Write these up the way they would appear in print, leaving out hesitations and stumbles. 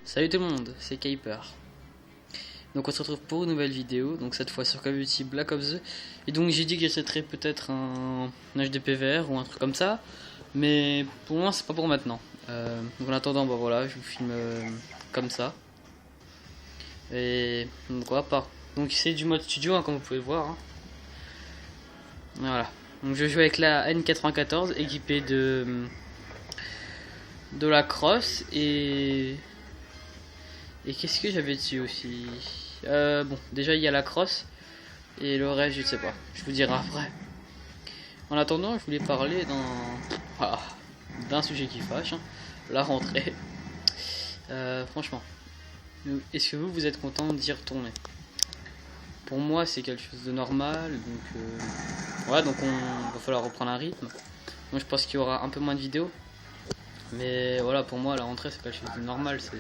Salut tout le monde, c'est Kuiper. Donc on se retrouve pour une nouvelle vidéo, donc cette fois sur Call of Duty Black Ops 2. Et donc j'ai dit que j'achèterais peut-être un HDPVR ou un truc comme ça, mais pour moi c'est pas pour maintenant. Donc en attendant, bah voilà, je vous filme comme ça. Et donc on va pas. Donc c'est du mode studio, hein, comme vous pouvez le voir. Hein. Voilà. Donc je joue avec la N94 équipée de la crosse et qu'est-ce que j'avais dessus aussi. Bon, déjà il y a la crosse et le reste je sais pas. Je vous dirai après. En attendant, je voulais parler d'un sujet qui fâche, hein, la rentrée. Franchement, est-ce que vous êtes content d'y retourner? Pour moi, c'est quelque chose de normal, donc voilà, donc va falloir reprendre un rythme. Moi, je pense qu'il y aura un peu moins de vidéos, mais voilà, pour moi, la rentrée c'est quelque chose de normal. C'est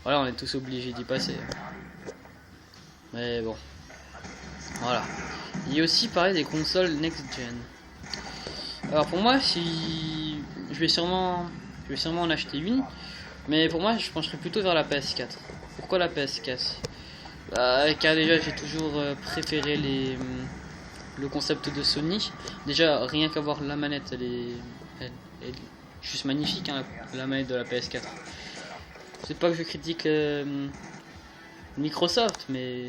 voilà, on est tous obligés d'y passer. Mais bon, voilà. Il y a aussi pareil des consoles next gen. Alors pour moi, si je vais sûrement en acheter une, mais pour moi, je pencherai plutôt vers la PS4. Pourquoi la PS4? Car déjà, j'ai toujours préféré le concept de Sony. Déjà, rien qu'avoir la manette, elle est juste magnifique, hein, la manette de la PS4. C'est pas que je critique Microsoft, mais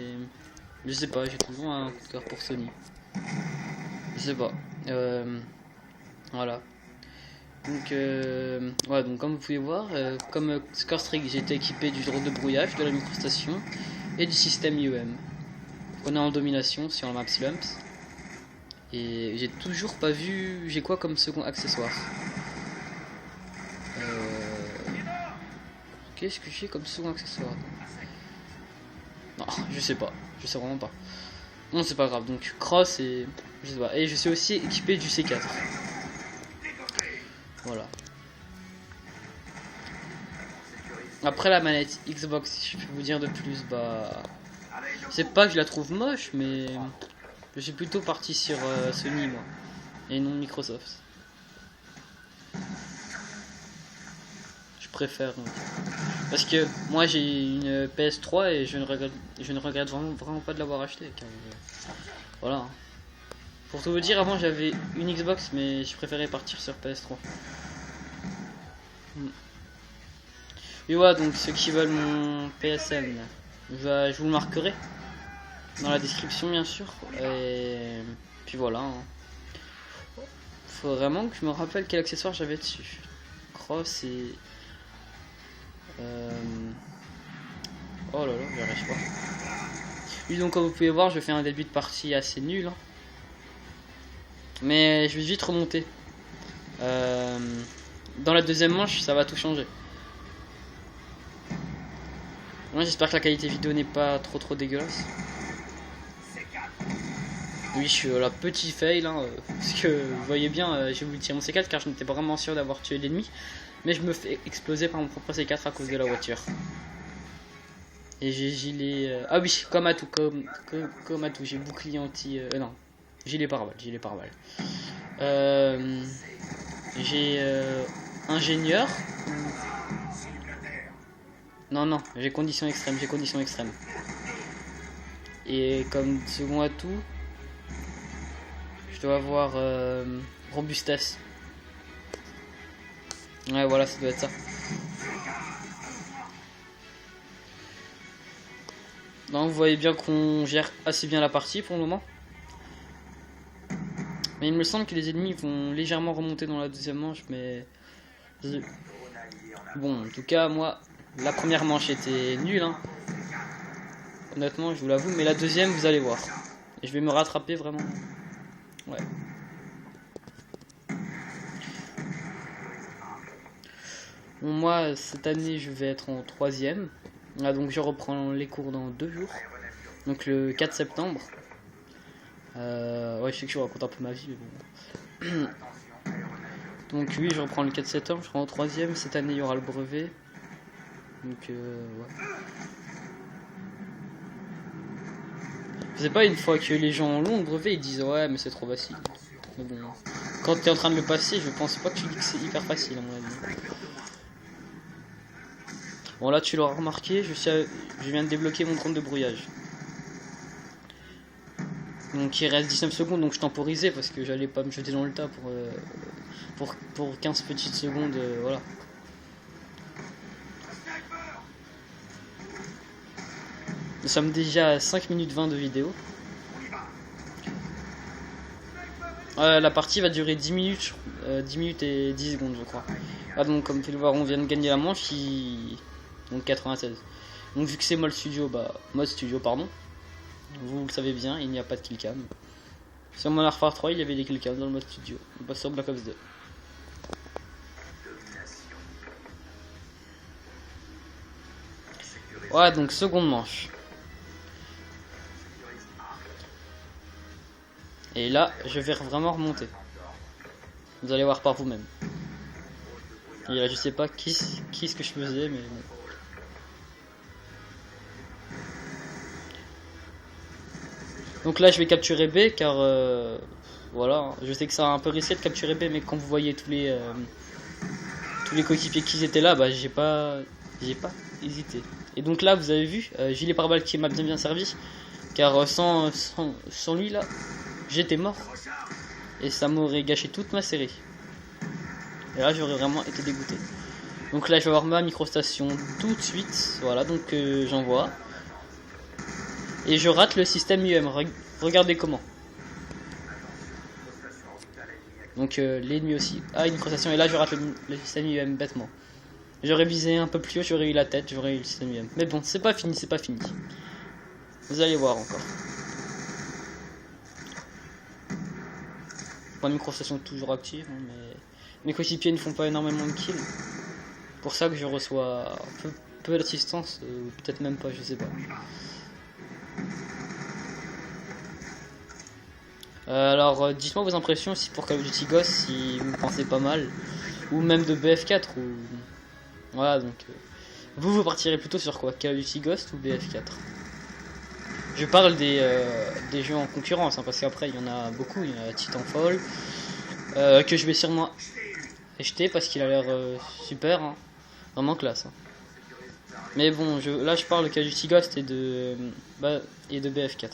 je sais pas, j'ai toujours un coup de cœur pour Sony. Je sais pas. Voilà. Donc, ouais, donc comme vous pouvez voir, comme Score Streak, j'ai été équipé du drone de brouillage, de la microstation et du système IEM. On est en domination sur la map Slumps. Et j'ai toujours pas vu. J'ai quoi comme second accessoire? Qu'est-ce que j'ai comme second accessoire? Non, je sais pas. Je sais vraiment pas. Non, c'est pas grave. Donc, cross et. Je sais pas. Et je suis aussi équipé du C4. Voilà. Après la manette Xbox, si je peux vous dire de plus, bah. C'est pas que je la trouve moche, mais. Je suis plutôt parti sur Sony, moi. Et non Microsoft. Je préfère. Donc. Parce que moi j'ai une PS3 et je ne regrette vraiment pas de l'avoir acheté. Car, voilà. Pour tout vous dire, avant j'avais une Xbox, mais je préférais partir sur PS3. Et voilà, donc ceux qui veulent mon PSN, je vous le marquerai dans la description, bien sûr. Et puis voilà. Hein. Faut vraiment que je me rappelle quel accessoire j'avais dessus. Cross et. Oh là là, j'y arrive pas. Oui, donc comme vous pouvez voir, je fais un début de partie assez nul. Hein. Mais je vais vite remonter. Dans la deuxième manche, ça va tout changer. Moi, j'espère que la qualité vidéo n'est pas trop dégueulasse. Oui, je suis la petit fail, hein, parce que vous voyez bien, j'ai voulu tirer mon C4 car je n'étais pas vraiment sûr d'avoir tué l'ennemi. Mais je me fais exploser par mon propre C4 à cause de la voiture. Et j'ai gilet... Ah oui, comme à tout, j'ai bouclier anti... non, gilet pare-balles. J'ai ingénieur. Non, j'ai condition extrême. Et comme second atout, je dois avoir robustesse. Ouais, voilà, ça doit être ça. Donc vous voyez bien qu'on gère assez bien la partie pour le moment. Mais il me semble que les ennemis vont légèrement remonter dans la deuxième manche, mais... Bon, en tout cas, moi, la première manche était nulle, hein. Honnêtement, je vous l'avoue, mais la deuxième, vous allez voir. Et je vais me rattraper vraiment. Ouais. Bon, moi, cette année, je vais être en 3ème. Ah, donc je reprends les cours dans 2 jours. Donc le 4 septembre. Ouais, je sais que je vous raconte un peu ma vie, mais bon. Donc oui, je reprends le 4 septembre, je serai en 3ème. Cette année, il y aura le brevet. Donc ouais. Je sais pas, une fois que les gens l'ont le brevet, ils disent ouais, mais c'est trop facile. Mais bon, quand tu es en train de le passer, je pense pas que tu dis que c'est hyper facile, à mon avis. Bon là tu l'auras remarqué, je viens de débloquer mon compte de brouillage. Donc il reste 19 secondes, donc je temporisais parce que j'allais pas me jeter dans le tas pour 15 petites secondes, voilà. Nous sommes déjà à 5 minutes 20 de vidéo. La partie va durer 10 minutes, 10 minutes et 10 secondes je crois. Ah donc comme vous pouvez le voir, on vient de gagner la manche, donc 96. Donc vu que c'est mode studio, pardon. Vous le savez bien, il n'y a pas de killcam. Sur Modern Warfare 3, il y avait des killcams dans le mode studio. On passe sur Black Ops 2. Ouais, donc seconde manche. Et là, je vais vraiment remonter. Vous allez voir par vous-même. Et là, je sais pas qui ce que je faisais, mais bon. Donc là, je vais capturer B, car voilà, je sais que ça a un peu risqué de capturer B, mais quand vous voyez tous les coéquipiers qui étaient là, bah j'ai pas hésité. Et donc là, vous avez vu, gilet pare-balles qui m'a bien servi, car sans lui là, j'étais mort et ça m'aurait gâché toute ma série. Et là, j'aurais vraiment été dégoûté. Donc là, je vais avoir ma microstation tout de suite. Voilà, donc j'envoie. Et je rate le système UM. Regardez comment. Donc l'ennemi aussi. Ah, une microstation. Et là, je rate le système UM bêtement. J'aurais visé un peu plus haut, j'aurais eu la tête, j'aurais eu le système UM. Mais bon, c'est pas fini, c'est pas fini. Vous allez voir encore. Ma microstation toujours active, hein, mais mes coéquipiers ne font pas énormément de kills. Pour ça que je reçois peu d'assistance, peut-être même pas, je sais pas. Alors dites-moi vos impressions aussi pour Call of Duty Ghost, si vous pensez pas mal, ou même de BF4, ou voilà. Donc vous partirez plutôt sur quoi, Call of Duty Ghost ou BF4? Je parle des jeux en concurrence, hein, parce qu'après il y en a beaucoup. Il y a Titanfall que je vais sûrement acheter parce qu'il a l'air super, hein, vraiment classe, hein. Mais bon, là je parle de Call of Duty Ghost et de BF4.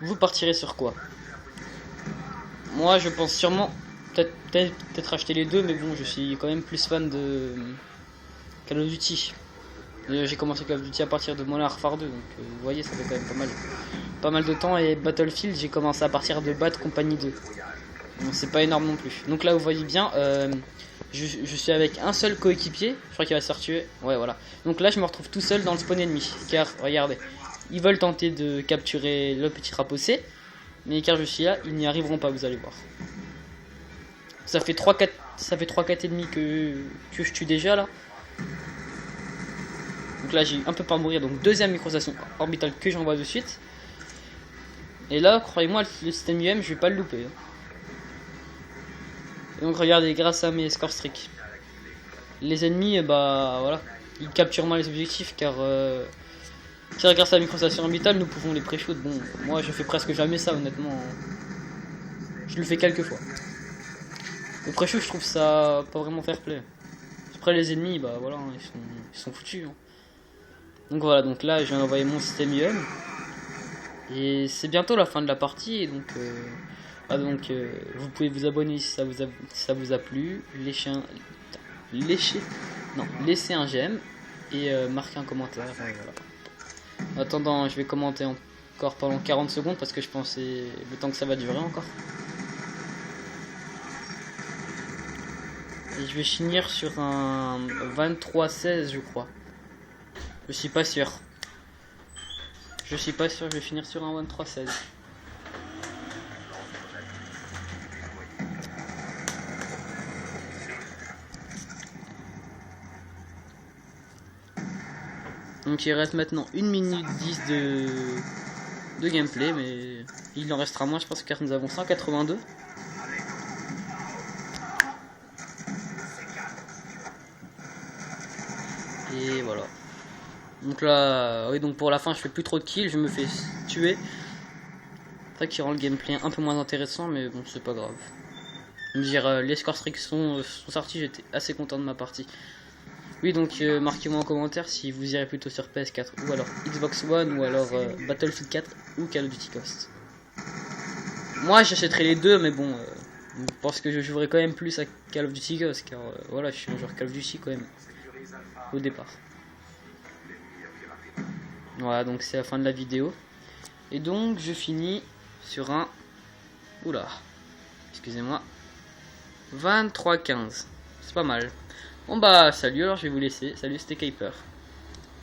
Vous partirez sur quoi? Moi je pense sûrement peut-être acheter les deux, mais bon, je suis quand même plus fan de Call of Duty. J'ai commencé Call of Duty à partir de Modern Warfare 2, donc vous voyez, ça fait quand même pas mal de temps. Et Battlefield, j'ai commencé à partir de Bad Company 2, donc c'est pas énorme non plus. Donc là vous voyez bien, je suis avec un seul coéquipier, je crois qu'il va se faire tuer. Ouais, voilà. Donc là je me retrouve tout seul dans le spawn ennemi, car regardez, ils veulent tenter de capturer le petit drapeau C, mais car je suis là, ils n'y arriveront pas, vous allez voir. Ça fait 3-4 ennemis que je tue déjà là. Donc là j'ai un peu peur de mourir, donc deuxième microstation orbitale que j'envoie de suite. Et là, croyez-moi, le système UM, je vais pas le louper. Et donc regardez, grâce à mes score streaks, les ennemis, bah voilà, ils capturent moins les objectifs, car grâce à la microstation orbitale, nous pouvons les pré-shoot. Bon, moi je fais presque jamais ça, honnêtement. Je le fais quelques fois. Le pré-shoot, je trouve ça pas vraiment fair play. Après les ennemis, bah voilà, ils sont foutus, hein. Donc voilà, donc là je viens d'envoyer mon système UM. Et c'est bientôt la fin de la partie, et donc vous pouvez vous abonner si ça vous a plu, laissez un j'aime et marquer un commentaire. Voilà. En attendant, je vais commenter encore pendant 40 secondes parce que je pensais le temps que ça va durer encore. Et je vais finir sur un 23-16 je crois. Je suis pas sûr. Je vais finir sur un 23-16. Donc il reste maintenant 1 minute 10 de gameplay, mais il en restera moins je pense, car nous avons 182. Et voilà. Donc là, oui, donc pour la fin je fais plus trop de kills, je me fais tuer. C'est ça qui rend le gameplay un peu moins intéressant, mais bon, c'est pas grave. Je veux dire, les score streaks sont sortis, j'étais assez content de ma partie. Oui, donc marquez-moi en commentaire si vous irez plutôt sur PS4 ou alors Xbox One ou alors Battlefield 4 ou Call of Duty Ghost. Moi j'achèterai les deux, mais bon, je pense que je jouerai quand même plus à Call of Duty Ghost car voilà, je suis un joueur Call of Duty quand même au départ. Voilà, donc c'est la fin de la vidéo. Et donc je finis sur un... Oula, excusez-moi. 23-15. C'est pas mal. Bon bah salut, alors je vais vous laisser. Salut, c'était Kuiper.